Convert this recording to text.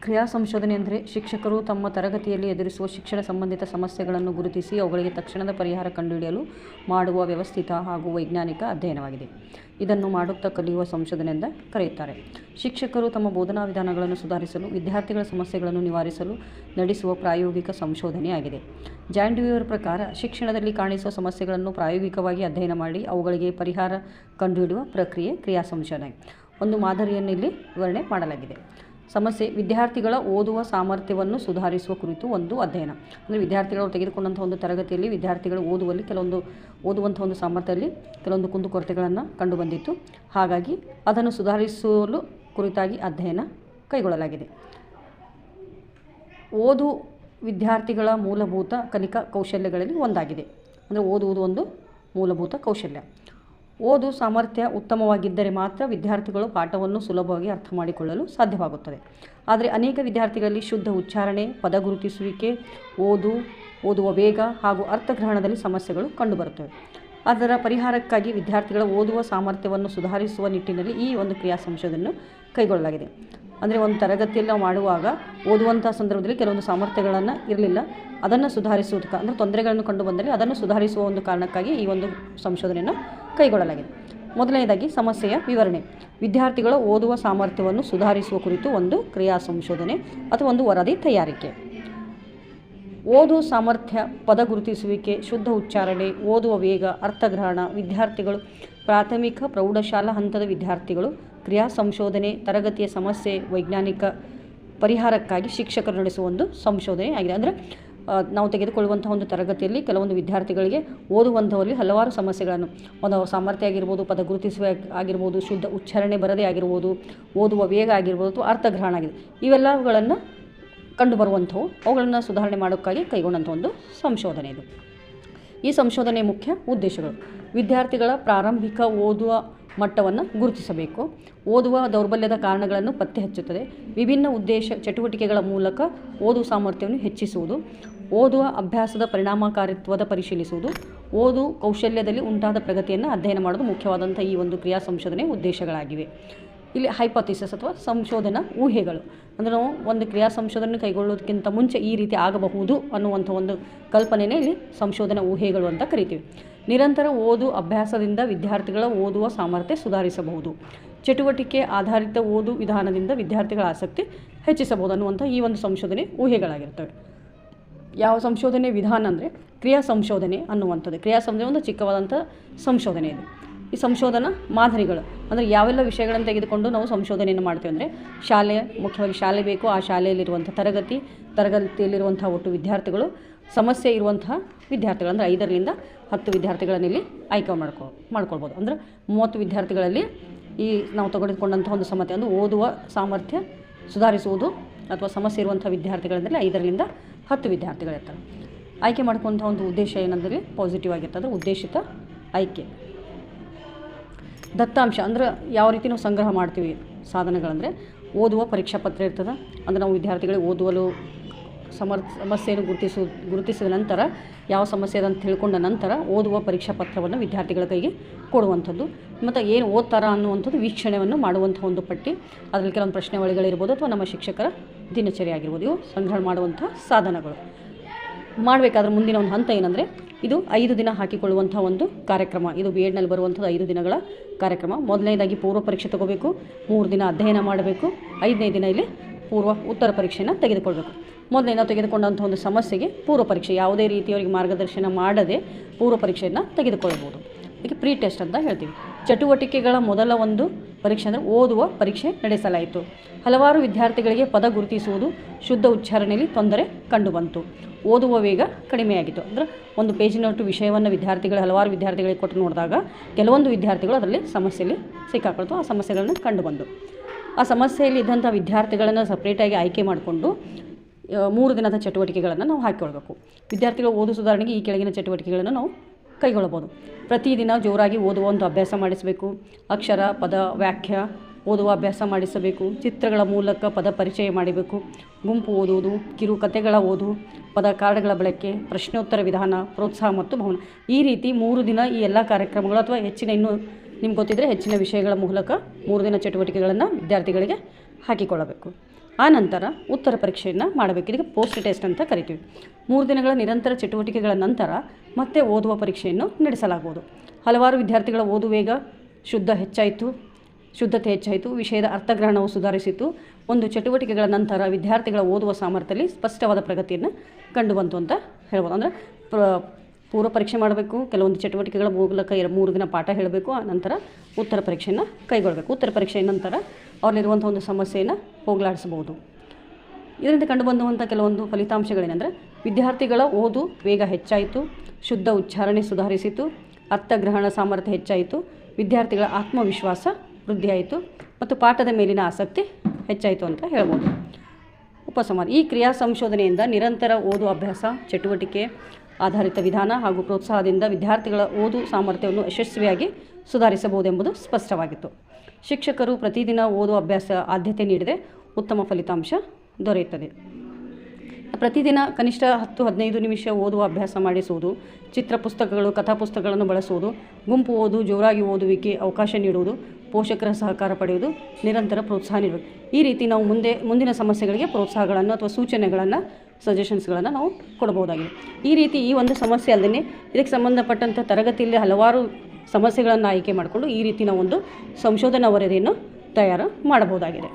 ಕ್ರಿಯಾ ಸಂಶೋಧನೆ ಅಂದರೆ ಶಿಕ್ಷಕರು ತಮ್ಮ ತರಗತಿಯಲ್ಲಿ ಎದುರಿಸುವ ಶಿಕ್ಷಣ ಸಂಬಂಧಿತ ಸಮಸ್ಯೆಗಳನ್ನು ಗುರುತಿಸಿ ಅವುಗಳಿಗೆ ತಕ್ಷಣದ ಪರಿಹಾರ ಕಂಡುಹಿಡಿಯಲು ಮಾಡುವ ವ್ಯವಸ್ಥಿತ ಹಾಗೂ ವೈಜ್ಞಾನಿಕ ಅಧ್ಯಯನವಾಗಿದೆ. ಇದನ್ನು ಮಾಡುತ್ತಾ ಕಲಿಯುವ ಸಂಶೋಧನೆ ಎಂದು ಕರೆಯುತ್ತಾರೆ. ಶಿಕ್ಷಕರು ತಮ್ಮ ಬೋಧನಾ ವಿಧಾನಗಳನ್ನು ಸುಧಾರಿಸಲು, ವಿದ್ಯಾರ್ಥಿಗಳ ಸಮಸ್ಯೆಗಳನ್ನು ನಿವಾರಿಸಲು ನಡೆಸುವ ಪ್ರಾಯೋಗಿಕ ಸಂಶೋಧನೆಯಾಗಿದೆ. ಜಾನ್ ಡ್ಯೂಯರ್ ಪ್ರಕಾರ ಶಿಕ್ಷಣದಲ್ಲಿ ಕಾಣಿಸುವ ಸಮಸ್ಯೆಗಳನ್ನು ಪ್ರಾಯೋಗಿಕವಾಗಿ ಅಧ್ಯಯನ ಮಾಡಿ ಅವುಗಳಿಗೆ ಪರಿಹಾರ ಕಂಡುಹಿಡಿಯುವ ಪ್ರಕ್ರಿಯೆ ಕ್ರಿಯಾ ಸಂಶೋಧನೆ. ಒಂದು ಮಾದರಿಯನ್ನು ಇಲ್ಲಿ ವಿವರಣೆ ಮಾಡಲಾಗಿದೆ. ಸಮಸ್ಯೆ: ವಿದ್ಯಾರ್ಥಿಗಳ ಓದುವ ಸಾಮರ್ಥ್ಯವನ್ನು ಸುಧಾರಿಸುವ ಕುರಿತು ಒಂದು ಅಧ್ಯಯನ. ಅಂದರೆ ವಿದ್ಯಾರ್ಥಿಗಳು ತೆಗೆದುಕೊಂಡಂಥ ಒಂದು ತರಗತಿಯಲ್ಲಿ ವಿದ್ಯಾರ್ಥಿಗಳು ಓದುವಂಥ ಒಂದು ಸಾಮರ್ಥ್ಯದಲ್ಲಿ ಕೆಲವೊಂದು ಕುಂದುಕೊರತೆಗಳನ್ನು ಕಂಡುಬಂದಿತ್ತು. ಹಾಗಾಗಿ ಅದನ್ನು ಸುಧಾರಿಸಲು ಕುರಿತಾಗಿ ಅಧ್ಯಯನ ಕೈಗೊಳ್ಳಲಾಗಿದೆ. ಓದು ವಿದ್ಯಾರ್ಥಿಗಳ ಮೂಲಭೂತ ಕಲಿಕಾ ಕೌಶಲ್ಯಗಳಲ್ಲಿ ಒಂದಾಗಿದೆ. ಅಂದರೆ ಓದುವುದು ಒಂದು ಮೂಲಭೂತ ಕೌಶಲ್ಯ. ಓದು ಸಾಮರ್ಥ್ಯ ಉತ್ತಮವಾಗಿದ್ದರೆ ಮಾತ್ರ ವಿದ್ಯಾರ್ಥಿಗಳು ಪಾಠವನ್ನು ಸುಲಭವಾಗಿ ಅರ್ಥ ಮಾಡಿಕೊಳ್ಳಲು ಸಾಧ್ಯವಾಗುತ್ತದೆ. ಆದರೆ ಅನೇಕ ವಿದ್ಯಾರ್ಥಿಗಳಲ್ಲಿ ಶುದ್ಧ ಉಚ್ಚಾರಣೆ, ಪದ ಗುರುತಿಸುವಿಕೆ, ಓದುವ ವೇಗ ಹಾಗೂ ಅರ್ಥಗ್ರಹಣದಲ್ಲಿ ಸಮಸ್ಯೆಗಳು ಕಂಡುಬರುತ್ತವೆ. ಅದರ ಪರಿಹಾರಕ್ಕಾಗಿ ವಿದ್ಯಾರ್ಥಿಗಳ ಓದುವ ಸಾಮರ್ಥ್ಯವನ್ನು ಸುಧಾರಿಸುವ ನಿಟ್ಟಿನಲ್ಲಿ ಈ ಒಂದು ಕ್ರಿಯಾ ಸಂಶೋಧನೆಯನ್ನು ಕೈಗೊಳ್ಳಲಾಗಿದೆ. ಅಂದರೆ ಒಂದು ತರಗತಿಯಲ್ಲಿ ನಾವು ಮಾಡುವಾಗ ಓದುವಂಥ ಸಂದರ್ಭದಲ್ಲಿ ಕೆಲವೊಂದು ಸಾಮರ್ಥ್ಯಗಳನ್ನು ಇರಲಿಲ್ಲ, ಅದನ್ನು ಸುಧಾರಿಸುವುದಕ್ಕೆ ಅಂದರೆ ತೊಂದರೆಗಳನ್ನು ಕಂಡು ಬಂದಲ್ಲಿ ಅದನ್ನು ಸುಧಾರಿಸುವ ಒಂದು ಕಾರಣಕ್ಕಾಗಿ ಈ ಒಂದು ಸಂಶೋಧನೆಯನ್ನು ಕೈಗೊಳ್ಳಲಾಗಿದೆ. ಮೊದಲನೇದಾಗಿ ಸಮಸ್ಯೆಯ ವಿವರಣೆ. ವಿದ್ಯಾರ್ಥಿಗಳ ಓದುವ ಸಾಮರ್ಥ್ಯವನ್ನು ಸುಧಾರಿಸುವ ಕುರಿತು ಒಂದು ಕ್ರಿಯಾ ಸಂಶೋಧನೆ ಅಥವಾ ಒಂದು ವರದಿ ತಯಾರಿಕೆ. ಓದು ಸಾಮರ್ಥ್ಯ, ಪದ ಗುರುತಿಸುವಿಕೆ, ಶುದ್ಧ ಉಚ್ಚಾರಣೆ, ಓದುವ ವೇಗ, ಅರ್ಥಗ್ರಹಣ. ವಿದ್ಯಾರ್ಥಿಗಳು ಪ್ರಾಥಮಿಕ ಪ್ರೌಢಶಾಲಾ ಹಂತದ ವಿದ್ಯಾರ್ಥಿಗಳು ಕ್ರಿಯಾ ಸಂಶೋಧನೆ ತರಗತಿಯ ಸಮಸ್ಯೆ ವೈಜ್ಞಾನಿಕ ಪರಿಹಾರಕ್ಕಾಗಿ ಶಿಕ್ಷಕರು ನಡೆಸುವ ಒಂದು ಸಂಶೋಧನೆ ಆಗಿದೆ. ಅಂದರೆ ನಾವು ತೆಗೆದುಕೊಳ್ಳುವಂಥ ಒಂದು ತರಗತಿಯಲ್ಲಿ ಕೆಲವೊಂದು ವಿದ್ಯಾರ್ಥಿಗಳಿಗೆ ಓದುವಂಥವಲ್ಲಿ ಹಲವಾರು ಸಮಸ್ಯೆಗಳನ್ನು, ಒಂದು ಸಾಮರ್ಥ್ಯ ಆಗಿರ್ಬೋದು, ಪದ ಗುರುತಿಸುವ ಆಗಿರ್ಬೋದು, ಶುದ್ಧ ಉಚ್ಚಾರಣೆ ಬರದೇ ಆಗಿರ್ಬೋದು, ಓದುವ ವೇಗ ಆಗಿರ್ಬೋದು ಅಥವಾ ಅರ್ಥಗ್ರಹಣ ಆಗಿದೆ, ಇವೆಲ್ಲವುಗಳನ್ನು ಕಂಡುಬರುವಂಥವು, ಅವುಗಳನ್ನು ಸುಧಾರಣೆ ಮಾಡೋಕ್ಕಾಗಿ ಕೈಗೊಂಡಂಥ ಒಂದು ಸಂಶೋಧನೆ ಇದು. ಈ ಸಂಶೋಧನೆಯ ಮುಖ್ಯ ಉದ್ದೇಶಗಳು: ವಿದ್ಯಾರ್ಥಿಗಳ ಪ್ರಾರಂಭಿಕ ಓದುವ ಮಟ್ಟವನ್ನು ಗುರುತಿಸಬೇಕು, ಓದುವ ದೌರ್ಬಲ್ಯದ ಕಾರಣಗಳನ್ನು ಪತ್ತೆ ಹಚ್ಚುತ್ತದೆ, ವಿಭಿನ್ನ ಉದ್ದೇಶ ಚಟುವಟಿಕೆಗಳ ಮೂಲಕ ಓದು ಸಾಮರ್ಥ್ಯವನ್ನು ಹೆಚ್ಚಿಸುವುದು, ಓದುವ ಅಭ್ಯಾಸದ ಪರಿಣಾಮಕಾರಿತ್ವದ ಪರಿಶೀಲಿಸುವುದು, ಓದು ಕೌಶಲ್ಯದಲ್ಲಿ ಉಂಟಾದ ಪ್ರಗತಿಯನ್ನು ಅಧ್ಯಯನ ಮಾಡೋದು ಮುಖ್ಯವಾದಂಥ ಈ ಒಂದು ಕ್ರಿಯಾ ಸಂಶೋಧನೆ ಉದ್ದೇಶಗಳಾಗಿವೆ. ಇಲ್ಲಿ ಹೈಪೋಥಿಸಿಸ್ ಅಥವಾ ಸಂಶೋಧನಾ ಊಹೆಗಳು. ಅಂದರೆ ನಾವು ಒಂದು ಕ್ರಿಯಾ ಸಂಶೋಧನೆ ಕೈಗೊಳ್ಳೋದಕ್ಕಿಂತ ಮುಂಚೆ ಈ ರೀತಿ ಆಗಬಹುದು ಅನ್ನುವಂಥ ಒಂದು ಕಲ್ಪನೆಯೇ ಇಲ್ಲಿ ಸಂಶೋಧನಾ ಊಹೆಗಳು ಅಂತ ಕರಿತೀವಿ. ನಿರಂತರ ಓದು ಅಭ್ಯಾಸದಿಂದ ವಿದ್ಯಾರ್ಥಿಗಳ ಓದುವ ಸಾಮರ್ಥ್ಯ ಸುಧಾರಿಸಬಹುದು. ಚಟುವಟಿಕೆ ಆಧಾರಿತ ಓದು ವಿಧಾನದಿಂದ ವಿದ್ಯಾರ್ಥಿಗಳ ಆಸಕ್ತಿ ಹೆಚ್ಚಿಸಬಹುದು ಅನ್ನುವಂಥ ಈ ಒಂದು ಸಂಶೋಧನೆ ಊಹೆಗಳಾಗಿರ್ತವೆ. ಯಾವ ಸಂಶೋಧನೆ ವಿಧಾನ ಅಂದರೆ ಕ್ರಿಯಾ ಸಂಶೋಧನೆ ಅನ್ನುವಂಥದ್ದು. ಕ್ರಿಯಾ ಸಂಶೋಧನೆ ಒಂದು ಚಿಕ್ಕವಾದಂಥ ಸಂಶೋಧನೆ ಇದು. ಈ ಸಂಶೋಧನಾ ಮಾದರಿಗಳು ಅಂದರೆ ಯಾವೆಲ್ಲ ವಿಷಯಗಳನ್ನು ತೆಗೆದುಕೊಂಡು ನಾವು ಸಂಶೋಧನೆಯನ್ನು ಮಾಡ್ತೀವಿ ಅಂದರೆ ಮುಖ್ಯವಾಗಿ ಶಾಲೆ ಬೇಕು, ಆ ಶಾಲೆಯಲ್ಲಿರುವಂಥ ತರಗತಿಯಲ್ಲಿರುವಂಥ ಒಟ್ಟು ವಿದ್ಯಾರ್ಥಿಗಳು, ಸಮಸ್ಯೆ ಇರುವಂತಹ ವಿದ್ಯಾರ್ಥಿಗಳು ಅಂದರೆ 5ರಿಂದ 10 ವಿದ್ಯಾರ್ಥಿಗಳನ್ನು ಇಲ್ಲಿ ಆಯ್ಕೆ ಮಾಡ್ಕೊಳ್ಬೋದು. ಅಂದರೆ 30 ವಿದ್ಯಾರ್ಥಿಗಳಲ್ಲಿ ಈ ನಾವು ತೆಗೆದುಕೊಂಡಂಥ ಒಂದು ಸಮಸ್ಯೆ ಅಂದರೆ ಓದುವ ಸಾಮರ್ಥ್ಯ ಸುಧಾರಿಸುವುದು ಅಥವಾ ಸಮಸ್ಯೆ ಇರುವಂಥ ವಿದ್ಯಾರ್ಥಿಗಳಂದರೆ 5ರಿಂದ 10 ವಿದ್ಯಾರ್ಥಿಗಳಿರ್ತಾರೆ. ಆಯ್ಕೆ ಮಾಡ್ಕೊಂಥ ಒಂದು ಉದ್ದೇಶ ಏನಂದರೆ ಪಾಸಿಟಿವ್ ಆಗಿರ್ತದೆ. ಉದ್ದೇಶಿತ ಆಯ್ಕೆ. ದತ್ತಾಂಶ ಅಂದರೆ ಯಾವ ರೀತಿ ನಾವು ಸಂಗ್ರಹ ಮಾಡ್ತೀವಿ ಸಾಧನಗಳಂದರೆ ಓದುವ ಪರೀಕ್ಷಾ ಪತ್ರ ಇರ್ತದೆ. ಅಂದರೆ ನಾವು ವಿದ್ಯಾರ್ಥಿಗಳಿಗೆ ಓದುವಲು ಸಮಸ್ಯೆಯನ್ನು ಗುರುತಿಸಿದ ನಂತರ ಯಾವ ಸಮಸ್ಯೆ ಇದೆ ಅಂತ ತಿಳ್ಕೊಂಡ ನಂತರ ಓದುವ ಪರೀಕ್ಷಾ ಪತ್ರವನ್ನು ವಿದ್ಯಾರ್ಥಿಗಳ ಕೈಗೆ ಕೊಡುವಂಥದ್ದು. ಮತ್ತು ಏನು ಓದ್ತಾರ ಅನ್ನುವಂಥದ್ದು ವೀಕ್ಷಣೆಯನ್ನು ಮಾಡುವಂಥ ಒಂದು ಪಟ್ಟಿ, ಅದರಲ್ಲಿ ಕೆಲವೊಂದು ಪ್ರಶ್ನೆಗಳಿರ್ಬೋದು ಅಥವಾ ನಮ್ಮ ಶಿಕ್ಷಕರ ದಿನಚರಿ ಆಗಿರ್ಬೋದು, ಇವು ಸಂಗ್ರಹ ಮಾಡುವಂಥ ಸಾಧನಗಳು. ಮಾಡಬೇಕಾದ್ರೆ ಮುಂದಿನ ಒಂದು ಹಂತ ಏನಂದರೆ ಇದು 5 ದಿನ ಹಾಕಿಕೊಳ್ಳುವಂಥ ಒಂದು ಕಾರ್ಯಕ್ರಮ. ಇದು ಬಿ ಎಡ್ನಲ್ಲಿ ಬರುವಂಥದ್ದು 5 ದಿನಗಳ ಕಾರ್ಯಕ್ರಮ. ಮೊದಲನೇದಾಗಿ ಪೂರ್ವ ಪರೀಕ್ಷೆ ತೊಗೋಬೇಕು, 3 ದಿನ ಅಧ್ಯಯನ ಮಾಡಬೇಕು, 5ನೇ ದಿನ ಇಲ್ಲಿ ಉತ್ತರ ಪರೀಕ್ಷೆಯನ್ನು ತೆಗೆದುಕೊಳ್ಬೇಕು. ಮೊದಲೇ ನಾವು ತೆಗೆದುಕೊಂಡಂಥ ಒಂದು ಸಮಸ್ಯೆಗೆ ಪೂರ್ವ ಪರೀಕ್ಷೆ, ಯಾವುದೇ ರೀತಿಯವರಿಗೆ ಮಾರ್ಗದರ್ಶನ ಮಾಡದೆ ಪೂರ್ವ ಪರೀಕ್ಷೆಯನ್ನು ತೆಗೆದುಕೊಳ್ಳಬಹುದು. ಅದಕ್ಕೆ ಪ್ರೀ ಟೆಸ್ಟ್ ಅಂತ ಹೇಳ್ತೀವಿ. ಚಟುವಟಿಕೆಗಳ ಮೊದಲ ಒಂದು ಪರೀಕ್ಷೆ ಅಂದರೆ ಓದುವ ಪರೀಕ್ಷೆ ನಡೆಸಲಾಯಿತು. ಹಲವಾರು ವಿದ್ಯಾರ್ಥಿಗಳಿಗೆ ಪದ ಗುರುತಿಸುವುದು, ಶುದ್ಧ ಉಚ್ಚಾರಣೆಯಲ್ಲಿ ತೊಂದರೆ ಕಂಡುಬಂತು. ಓದುವ ವೇಗ ಕಡಿಮೆಯಾಗಿತ್ತು. ಅಂದರೆ ಒಂದು ಪೇಜಿನೊಟ್ಟು ವಿಷಯವನ್ನು ಹಲವಾರು ವಿದ್ಯಾರ್ಥಿಗಳಿಗೆ ಕೊಟ್ಟು ನೋಡಿದಾಗ ಕೆಲವೊಂದು ವಿದ್ಯಾರ್ಥಿಗಳು ಅದರಲ್ಲಿ ಸಮಸ್ಯೆಯಲ್ಲಿ ಸಿಕ್ಕಾಕೊಳ್ತು. ಆ ಸಮಸ್ಯೆಗಳನ್ನು ಕಂಡುಬಂದು ಆ ಸಮಸ್ಯೆಯಲ್ಲಿ ಇದ್ದಂಥ ವಿದ್ಯಾರ್ಥಿಗಳನ್ನು ಸಪ್ರೇಟಾಗಿ ಆಯ್ಕೆ ಮಾಡಿಕೊಂಡು 3 ದಿನದ ಚಟುವಟಿಕೆಗಳನ್ನು ನಾವು ಹಾಕಿಕೊಳ್ಬೇಕು. ವಿದ್ಯಾರ್ಥಿಗಳ ಓದು ಸುಧಾರಣೆಗೆ ಈ ಕೆಳಗಿನ ಚಟುವಟಿಕೆಗಳನ್ನು ನಾವು ಕೈಗೊಳ್ಳಬಹುದು. ಪ್ರತಿದಿನ ಜೋರಾಗಿ ಓದುವ ಒಂದು ಅಭ್ಯಾಸ ಮಾಡಿಸಬೇಕು. ಅಕ್ಷರ, ಪದ, ವಾಕ್ಯ ಓದುವ ಅಭ್ಯಾಸ ಮಾಡಿಸಬೇಕು. ಚಿತ್ರಗಳ ಮೂಲಕ ಪದ ಪರಿಚಯ ಮಾಡಬೇಕು. ಗುಂಪು ಓದುವುದು, ಕಿರುಕಥೆಗಳ ಓದು, ಪದ ಕಾರ್ಡ್ಗಳ ಬಳಕೆ, ಪ್ರಶ್ನೋತ್ತರ ವಿಧಾನ, ಪ್ರೋತ್ಸಾಹ ಮತ್ತು ಭವನ. ಈ ರೀತಿ 3 ದಿನ ಈ ಎಲ್ಲ ಕಾರ್ಯಕ್ರಮಗಳು ಅಥವಾ ಹೆಚ್ಚಿನ ಇನ್ನೂ ನಿಮ್ಗೆ ಗೊತ್ತಿದ್ದರೆ ಹೆಚ್ಚಿನ ವಿಷಯಗಳ ಮೂಲಕ 3 ದಿನ ಚಟುವಟಿಕೆಗಳನ್ನು ವಿದ್ಯಾರ್ಥಿಗಳಿಗೆ ಹಾಕಿಕೊಳ್ಳಬೇಕು. ಆ ನಂತರ ಉತ್ತರ ಪರೀಕ್ಷೆಯನ್ನು ಮಾಡಬೇಕು. ಇದಕ್ಕೆ ಪೋಸ್ಟ್ ಟೆಸ್ಟ್ ಅಂತ ಕರಿತೀವಿ. 3 ದಿನಗಳ ನಿರಂತರ ಚಟುವಟಿಕೆಗಳ ನಂತರ ಮತ್ತೆ ಓದುವ ಪರೀಕ್ಷೆಯನ್ನು ನಡೆಸಲಾಗುವುದು. ಹಲವಾರು ವಿದ್ಯಾರ್ಥಿಗಳ ಓದು ವೇಗ ಶುದ್ಧತೆ ಹೆಚ್ಚಾಯಿತು, ವಿಷಯದ ಅರ್ಥಗ್ರಹಣವು ಸುಧಾರಿಸಿತು. ಒಂದು ಚಟುವಟಿಕೆಗಳ ನಂತರ ವಿದ್ಯಾರ್ಥಿಗಳ ಓದುವ ಸಾಮರ್ಥ್ಯದಲ್ಲಿ ಸ್ಪಷ್ಟವಾದ ಪ್ರಗತಿಯನ್ನು ಕಂಡುಬಂತು ಅಂತ ಹೇಳ್ಬೋದು. ಅಂದರೆ ಪೂರ್ವ ಪರೀಕ್ಷೆ ಮಾಡಬೇಕು, ಕೆಲವೊಂದು ಚಟುವಟಿಕೆಗಳ ಮೂಲಕ 3 ದಿನ ಪಾಠ ಹೇಳಬೇಕು, ಆ ನಂತರ ಉತ್ತರ ಪರೀಕ್ಷೆಯನ್ನು ಕೈಗೊಳ್ಳಬೇಕು. ಉತ್ತರ ಪರೀಕ್ಷೆಯ ನಂತರ ಅವರಲ್ಲಿರುವಂಥ ಒಂದು ಸಮಸ್ಯೆಯನ್ನು ಹೋಗಲಾಡಿಸಬಹುದು. ಇದರಿಂದ ಕಂಡುಬಂದುವಂಥ ಕೆಲವೊಂದು ಫಲಿತಾಂಶಗಳೇನೆಂದರೆ, ವಿದ್ಯಾರ್ಥಿಗಳ ಓದು ವೇಗ ಹೆಚ್ಚಾಯಿತು, ಶುದ್ಧ ಉಚ್ಚಾರಣೆ ಸುಧಾರಿಸಿತು, ಅರ್ಥಗ್ರಹಣ ಸಾಮರ್ಥ್ಯ ಹೆಚ್ಚಾಯಿತು, ವಿದ್ಯಾರ್ಥಿಗಳ ಆತ್ಮವಿಶ್ವಾಸ ವೃದ್ಧಿಯಾಯಿತು ಮತ್ತು ಪಾಠದ ಮೇಲಿನ ಆಸಕ್ತಿ ಹೆಚ್ಚಾಯಿತು ಅಂತ ಹೇಳ್ಬೋದು. ಉಪಸಂಹಾರ: ಈ ಕ್ರಿಯಾ ಸಂಶೋಧನೆಯಿಂದ ನಿರಂತರ ಓದು ಅಭ್ಯಾಸ, ಚಟುವಟಿಕೆ ಆಧಾರಿತ ವಿಧಾನ ಹಾಗೂ ಪ್ರೋತ್ಸಾಹದಿಂದ ವಿದ್ಯಾರ್ಥಿಗಳ ಓದು ಸಾಮರ್ಥ್ಯವನ್ನು ಯಶಸ್ವಿಯಾಗಿ ಸುಧಾರಿಸಬಹುದೆಂಬುದು ಸ್ಪಷ್ಟವಾಗಿತ್ತು. ಶಿಕ್ಷಕರು ಪ್ರತಿದಿನ ಓದು ಅಭ್ಯಾಸ ಆದ್ಯತೆ ನೀಡಿದರೆ ಉತ್ತಮ ಫಲಿತಾಂಶ ದೊರೆಯುತ್ತದೆ. ಪ್ರತಿದಿನ ಕನಿಷ್ಠ 10-15 ನಿಮಿಷ ಓದುವ ಅಭ್ಯಾಸ ಮಾಡಿಸುವುದು, ಚಿತ್ರ ಪುಸ್ತಕಗಳು, ಕಥಾಪುಸ್ತಕಗಳನ್ನು ಬಳಸುವುದು, ಗುಂಪು ಓದು, ಜೋರಾಗಿ ಓದುವಿಕೆ ಅವಕಾಶ ನೀಡುವುದು, ಪೋಷಕರ ಸಹಕಾರ ಪಡೆಯುವುದು, ನಿರಂತರ ಪ್ರೋತ್ಸಾಹ ನೀಡುವುದು. ಈ ರೀತಿ ನಾವು ಮುಂದಿನ ಸಮಸ್ಯೆಗಳಿಗೆ ಪ್ರೋತ್ಸಾಹಗಳನ್ನು ಅಥವಾ ಸೂಚನೆಗಳನ್ನು, ಸಜೆಷನ್ಸ್ಗಳನ್ನು ನಾವು ಕೊಡಬಹುದಾಗಿದೆ. ಈ ರೀತಿ ಈ ಒಂದು ಸಮಸ್ಯೆ ಅಲ್ಲದೆ ಇದಕ್ಕೆ ಸಂಬಂಧಪಟ್ಟಂಥ ತರಗತಿಯಲ್ಲಿ ಹಲವಾರು ಸಮಸ್ಯೆಗಳನ್ನು ಆಯ್ಕೆ ಮಾಡಿಕೊಂಡು ಈ ರೀತಿ ನಾವು ಒಂದು ಸಂಶೋಧನಾ ವರದಿಯನ್ನು ತಯಾರು ಮಾಡಬಹುದಾಗಿದೆ.